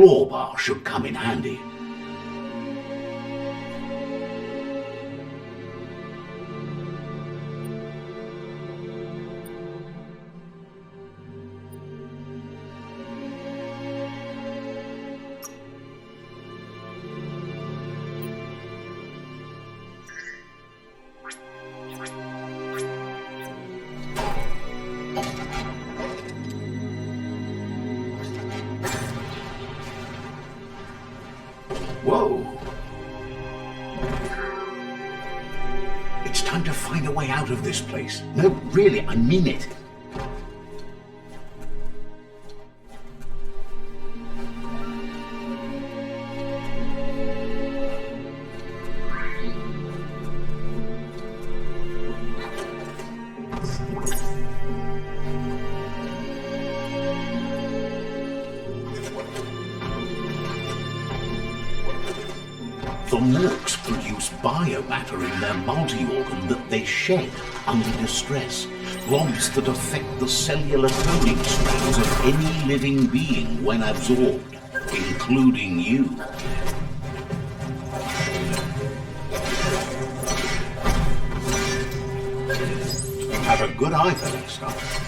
claw bar should come in handy. Whoa! It's time to find a way out of this place. No, really, I mean it. The morks produce biomatter in their multi-organ that they shed under distress, blobs that affect the cellular coding strands of any living being when absorbed, including you. Have a good eye for that stuff.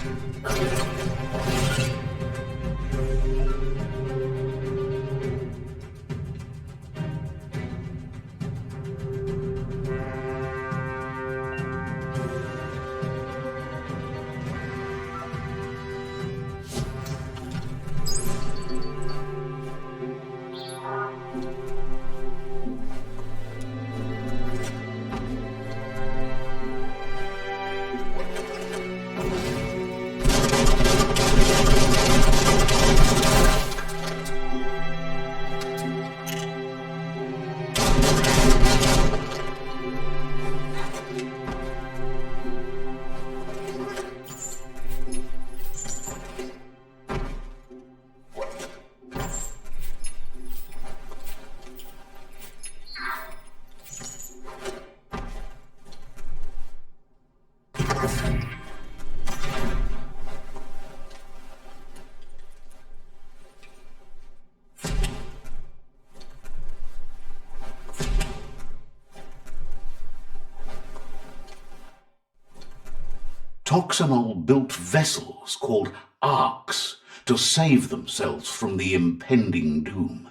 Toxanol built vessels called arks to save themselves from the impending doom.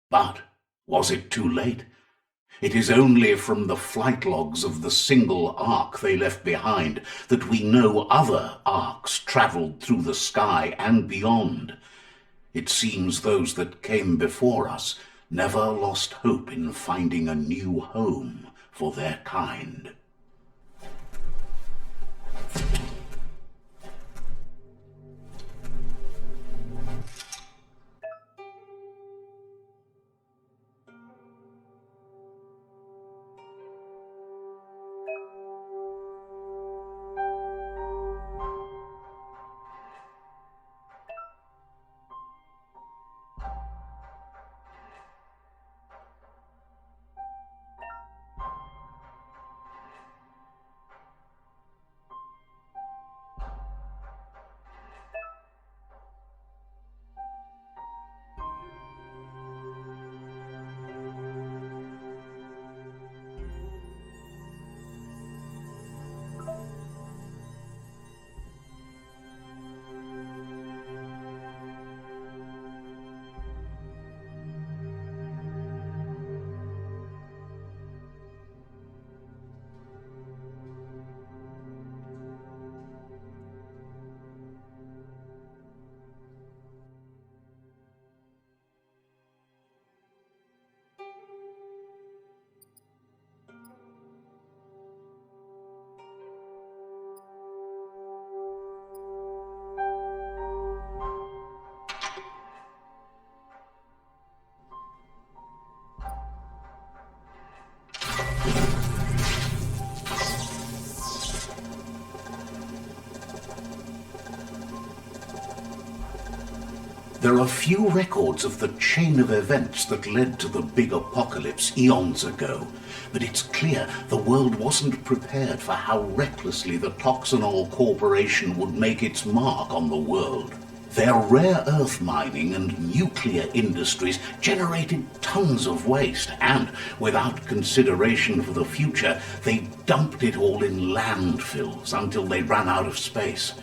But was it too late? It is only from the flight logs of the single ark they left behind that we know other arks travelled through the sky and beyond. It seems those that came before us never lost hope in finding a new home for their kind. There are few records of the chain of events that led to the big apocalypse eons ago, but it's clear the world wasn't prepared for how recklessly the Toxanol Corporation would make its mark on the world. Their rare earth mining and nuclear industries generated tons of waste, and without consideration for the future, they dumped it all in landfills until they ran out of space.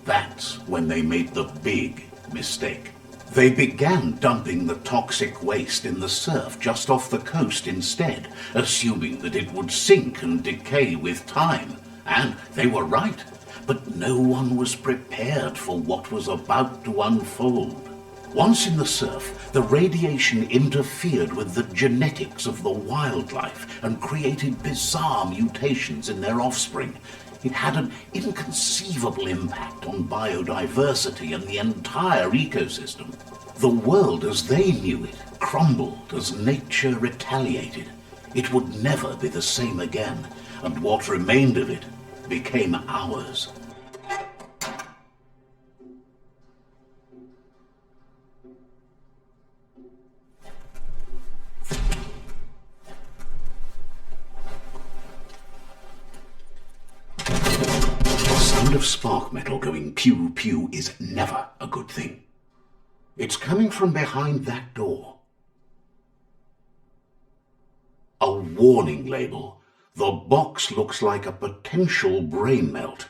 That's when they made the big mistake. They began dumping the toxic waste in the surf just off the coast instead, assuming that it would sink and decay with time. And they were right. But no one was prepared for what was about to unfold. Once in the surf, the radiation interfered with the genetics of the wildlife and created bizarre mutations in their offspring. It had an inconceivable impact on biodiversity and the entire ecosystem. The world as they knew it crumbled as nature retaliated. It would never be the same again, and what remained of it became ours. The sound of spark metal going pew pew is never a good thing. It's coming from behind that door. A warning label. The box looks like a potential brain melt.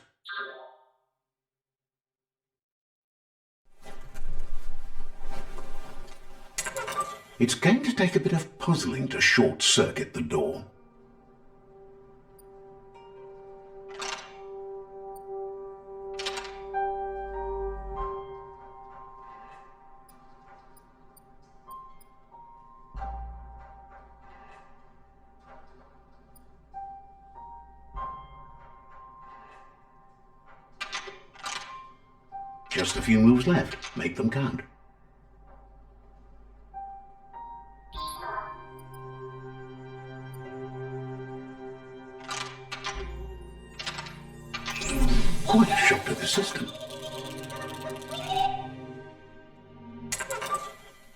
It's going to take a bit of puzzling to short-circuit the door. Just a few moves left. Make them count. Quite a shock to the system.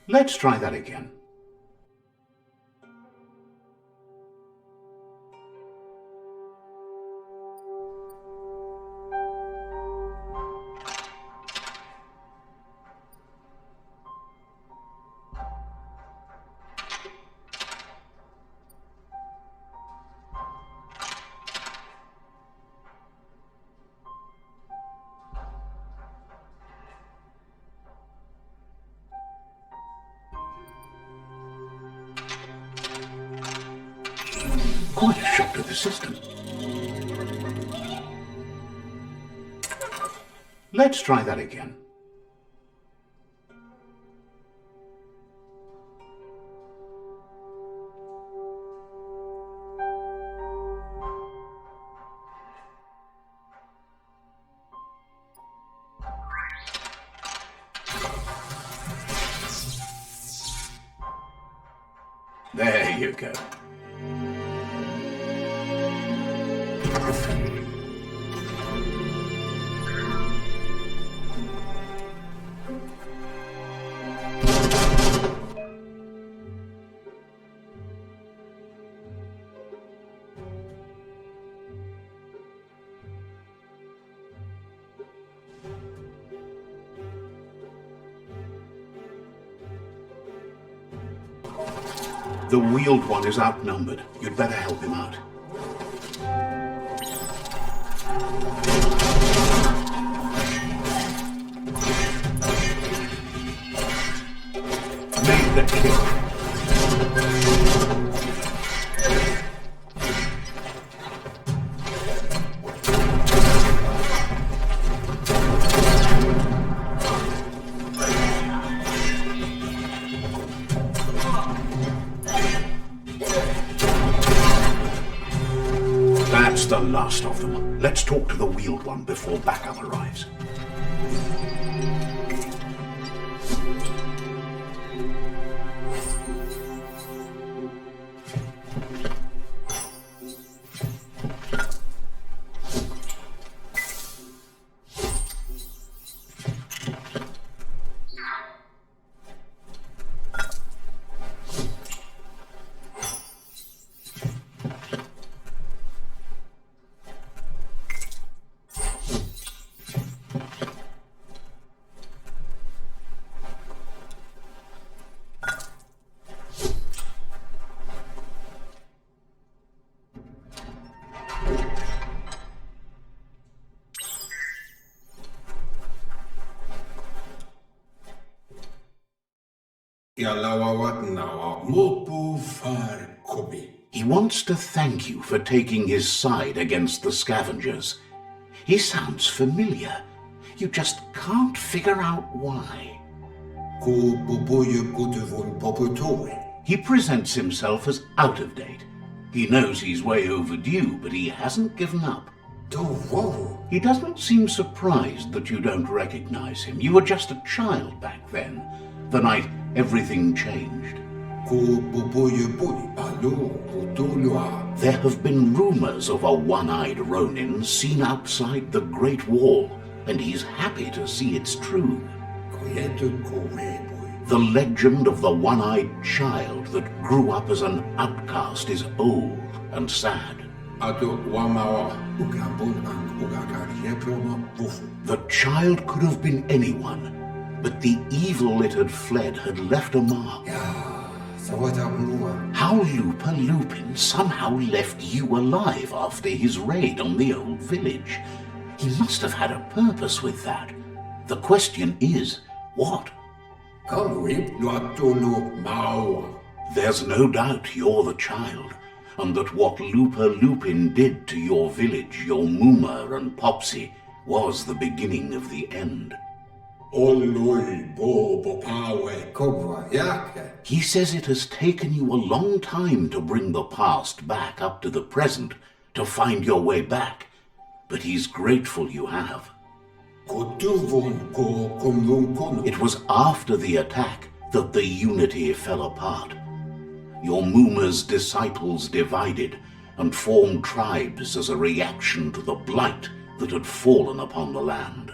Let's try that again. Quite a shock to the system. Let's try that again. There you go. The wheeled one is outnumbered. You'd better help him out. Made the kill. That's the last of them. Let's talk to the wheeled one before backup arrives. He wants to thank you for taking his side against the scavengers. He sounds familiar. You just can't figure out why. He presents himself as out of date. He knows he's way overdue, but he hasn't given up. He doesn't seem surprised that you don't recognize him. You were just a child back then, the night everything changed. There have been rumors of a one-eyed Ronin seen outside the Great Wall, and he's happy to see it's true. The legend of the one-eyed child that grew up as an outcast is old and sad. The child could have been anyone, but the evil it had fled had left a mark. How Lupin somehow left you alive after his raid on the old village. He must have had a purpose with that. The question is, what? There's no doubt you're the child, and that what Lupin did to your village, your Muma and Popsy, was the beginning of the end. He says it has taken you a long time to bring the past back up to the present, to find your way back, but he's grateful you have. It was after the attack that the unity fell apart. Your Muma's disciples divided and formed tribes as a reaction to the blight that had fallen upon the land.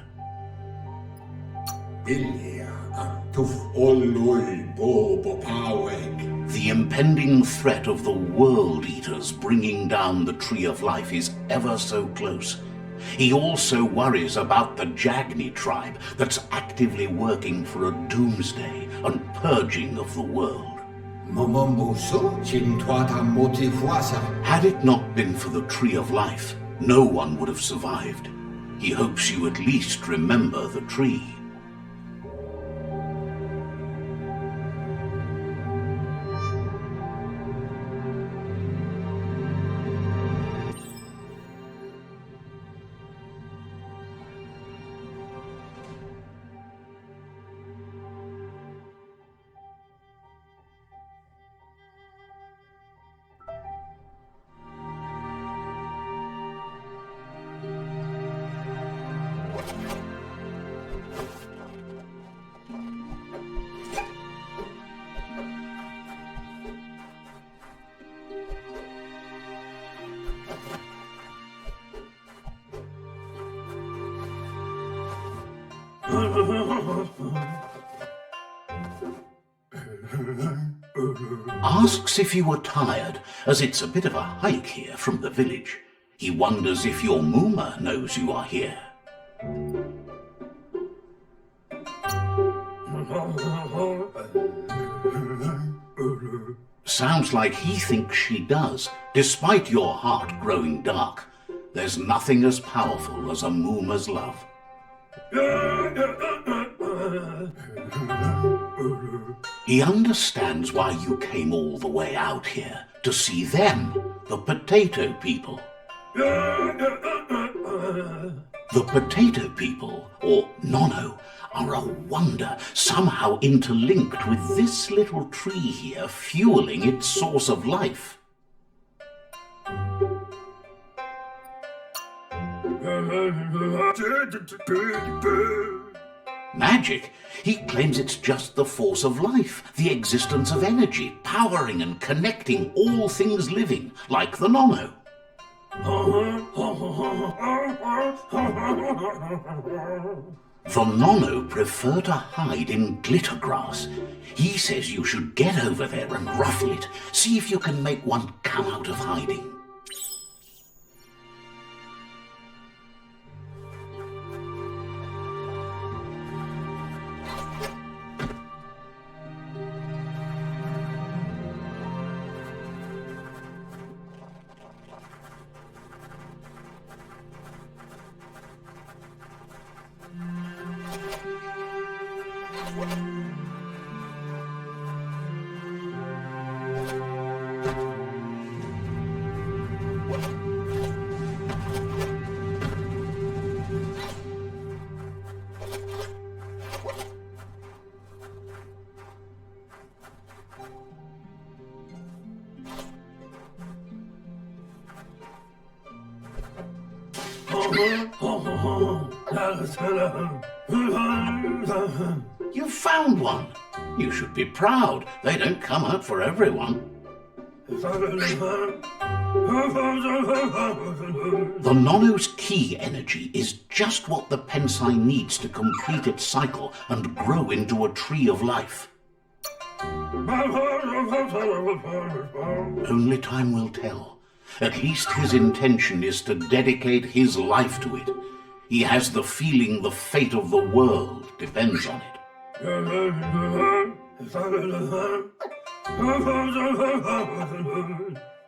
The impending threat of the World Eaters bringing down the Tree of Life is ever so close. He also worries about the Jagni tribe that's actively working for a doomsday and purging of the world. Had it not been for the Tree of Life, no one would have survived. He hopes you at least remember the tree. Asks if you were tired, as it's a bit of a hike here from the village. He wonders if your Muma knows you are here. Sounds like he thinks she does, despite your heart growing dark. There's nothing as powerful as a Muma's love. He understands why you came all the way out here, to see them, the potato people. The potato people, or Nono, are a wonder, somehow interlinked with this little tree here, fueling its source of life. Magic? He claims it's just the force of life, the existence of energy, powering and connecting all things living, like the Nono. The Nono prefer to hide in glitter grass. He says you should get over there and ruffle it, see if you can make one come out of hiding. You've found one. You should be proud. They don't come out for everyone. The Nono's key energy is just what the Pensai needs to complete its cycle and grow into a tree of life. Only time will tell. At least his intention is to dedicate his life to it. He has the feeling the fate of the world depends on it.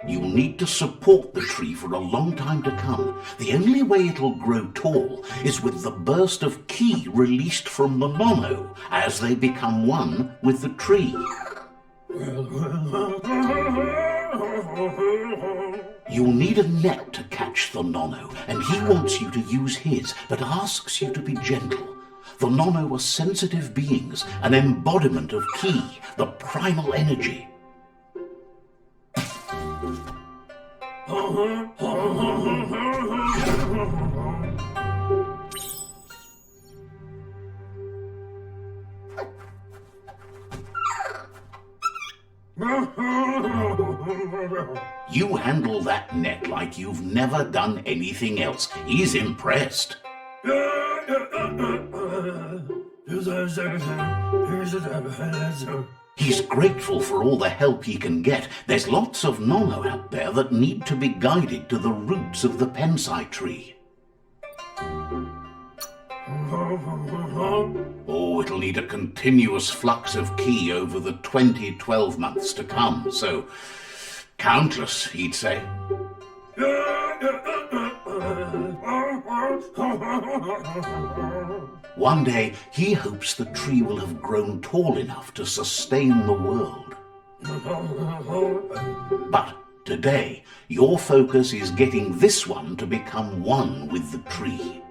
You'll need to support the tree for a long time to come. The only way it'll grow tall is with the burst of ki released from the Nono as they become one with the tree. You'll need a net to catch the Nono, and he wants you to use his, but asks you to be gentle. The Nono are sensitive beings, an embodiment of ki, the primal energy. You handle that net like you've never done anything else. He's impressed. He's grateful for all the help he can get. There's lots of Nono out there that need to be guided to the roots of the Pensai tree. Oh, it'll need a continuous flux of ki over the 12 months to come, so countless, he'd say. One day, he hopes the tree will have grown tall enough to sustain the world. But today, your focus is getting this one to become one with the tree.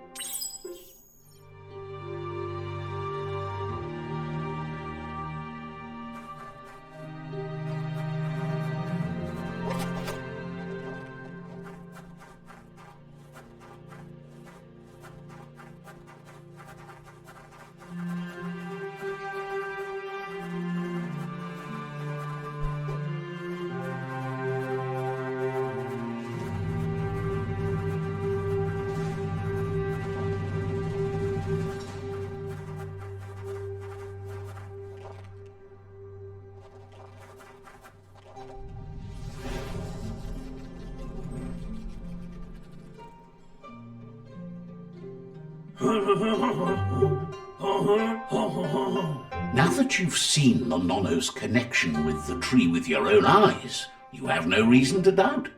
Now that you've seen the Nono's connection with the tree with your own eyes, you have no reason to doubt.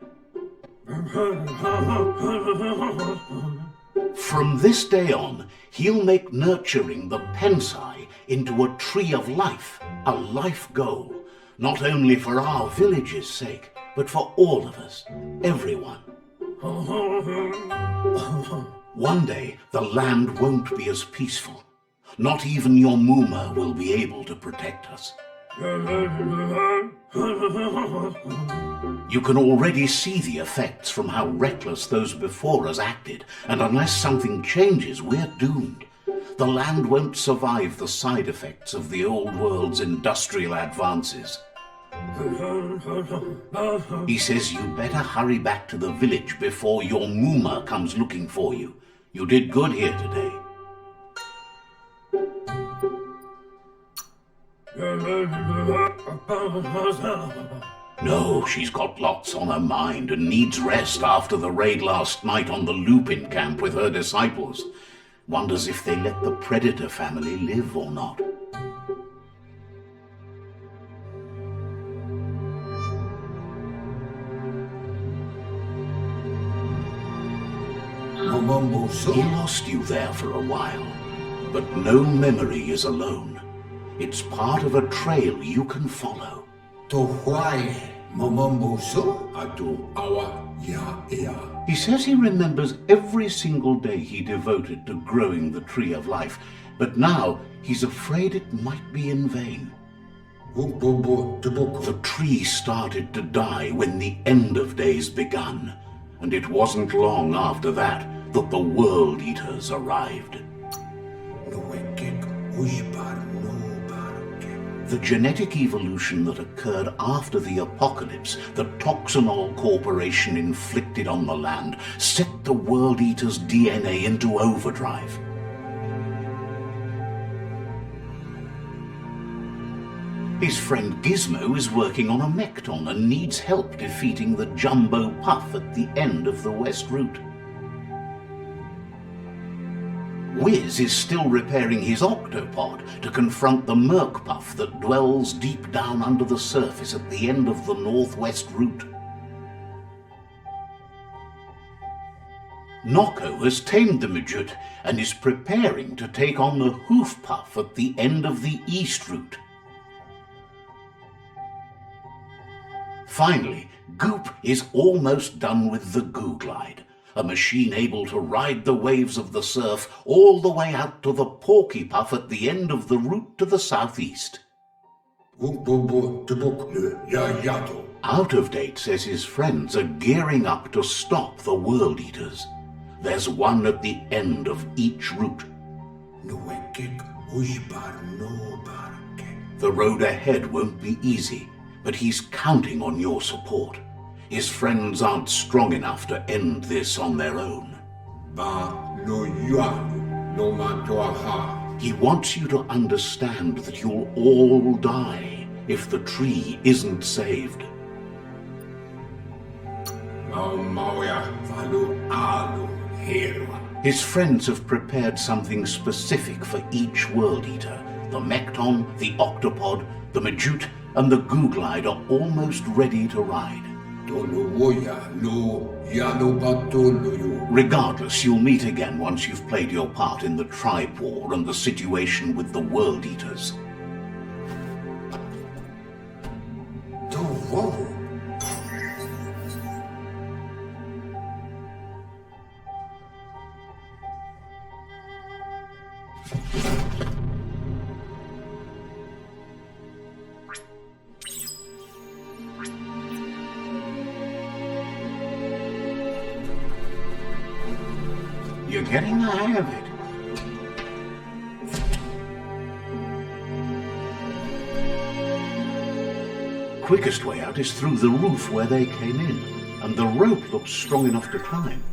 From this day on, he'll make nurturing the Pensai into a tree of life, a life goal, not only for our village's sake, but for all of us, everyone. One day, the land won't be as peaceful. Not even your Muma will be able to protect us. You can already see the effects from how reckless those before us acted, and unless something changes, we're doomed. The land won't survive the side effects of the old world's industrial advances. He says you better hurry back to the village before your Muma comes looking for you. You did good here today. No, she's got lots on her mind and needs rest after the raid last night on the Lupin camp with her disciples. Wonders if they let the Predator family live or not. He lost you there for a while, but no memory is alone. It's part of a trail you can follow. He says he remembers every single day he devoted to growing the tree of life, but now he's afraid it might be in vain. The tree started to die when the end of days begun, and it wasn't long after that that the World Eaters arrived. The genetic evolution that occurred after the apocalypse that Toxanol Corporation inflicted on the land set the World Eaters' DNA into overdrive. His friend Gizmo is working on a Mekton and needs help defeating the Jumbo Puff at the end of the West Route. Wiz is still repairing his octopod to confront the Merc Puff that dwells deep down under the surface at the end of the Northwest Route. Nocco has tamed the Midget and is preparing to take on the Hoof Puff at the end of the East Route. Finally, Goop is almost done with the Goo Glide, a machine able to ride the waves of the surf all the way out to the Porky Puff at the end of the route to the southeast. Out of Date says his friends are gearing up to stop the World Eaters. There's one at the end of each route. The road ahead won't be easy, but he's counting on your support. His friends aren't strong enough to end this on their own. He wants you to understand that you'll all die if the tree isn't saved. His friends have prepared something specific for each World Eater. The Mekton, the Octopod, the Majute, and the Goo Glide are almost ready to ride. Regardless, you'll meet again once you've played your part in the tribe war and the situation with the World Eaters. You're getting the hang of it. Quickest way out is through the roof where they came in, and the rope looks strong enough to climb.